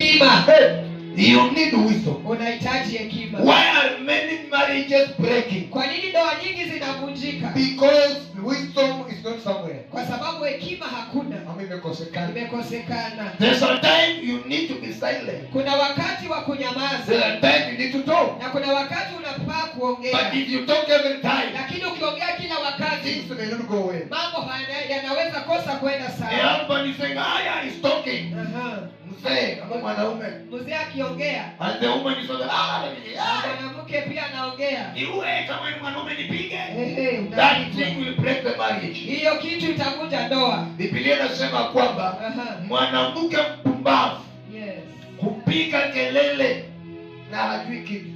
hekima. You need wisdom. Unahitaji hekima. Why are many marriages breaking? Kwa nini ndoa nyingi zinavunjika? Because wisdom is not somewhere. Kwa sababu hekima hakuna. Imekosekana. There's a time you need to be silent. Kuna wakati wa kunyamaza. There's a time you need to talk. Na kuna wakati unafaa kuongea. But if you talk every time, lakini ukiongea kila wakati, things may not go well. Mambo yanaweza kosa kwenda sawa. The husband is saying, "Aya is talking." Mzee kama mwanaume. Mzee akiongea. And the woman is saying, mwanamke pia anaongea. Niue kama ni mwanaume nipige. That thing will break the marriage. Hiyo kitu itavunja ndoa. Biblia inasema kwamba mwanamke mpumbavu kupiga kelele na hajui kitu.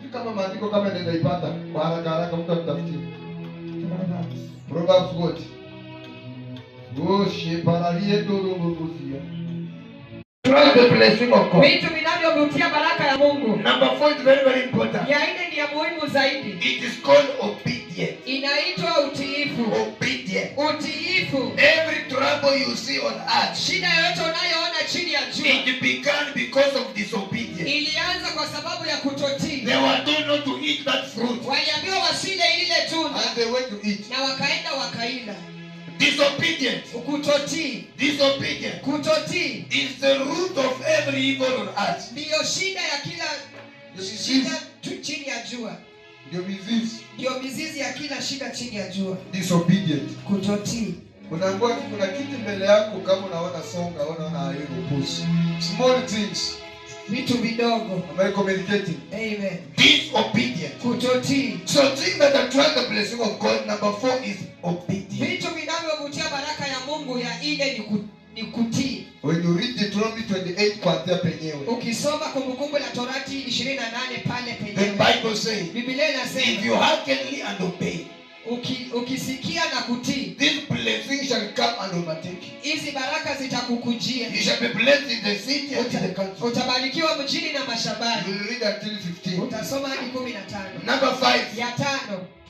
Sio kama maandiko kama ninaipata kwa haraka haraka mtu atafutie. Proverbs what? Sheparalie dodo mbusia. Trust the blessing of God. Vitu vinavyovutia baraka ya Mungu. Number 4 is very very important. Ya nne ni ya muhimu zaidi. It is called obedience. Inaitwa utiifu. Obedience. Utiifu. Every trouble you see on earth, shida yoyote unayoona chini ya jua, it began because of disobedience. Ilianza kwa sababu ya kutotii. They were told not to eat that fruit. Waliambiwa wasile ile tunda. And they went to eat. Na wakaenda wakaila. Disobedience. Kutotii. Disobedience. Kutotii is the root of every evil on earth. Ndio shida ya kila shida chini ya jua. Ndio mizizi ya kila shida chini ya jua. Disobedience. Kutotii. Unaambiwa kuna kitu mbele yako kama unaona songa, unaona hiyo push. Small things. Vitu vidogo. Am I communicating? Amen. Disobedience. Kutotii. So things that attract the blessing of God, number 4 is obedience. Vitu vinavyovutia baraka ya Mungu ya nne ni kutii. When you read Deuteronomy 28 kuanzia penyewe. Ukisoma Kumbukumbu la Torati 28 pale penyewe. The Bible says, Biblia inasema, if you hearkenly and obey, ukisikia na kutii, this blessing shall come and overtake you. Hizi baraka zitakukujia. You shall be blessed in the city and in the country. Utabarikiwa mjini na mashambani. You will read until 15. Utasoma hadi 15. Number 5. Ya 5.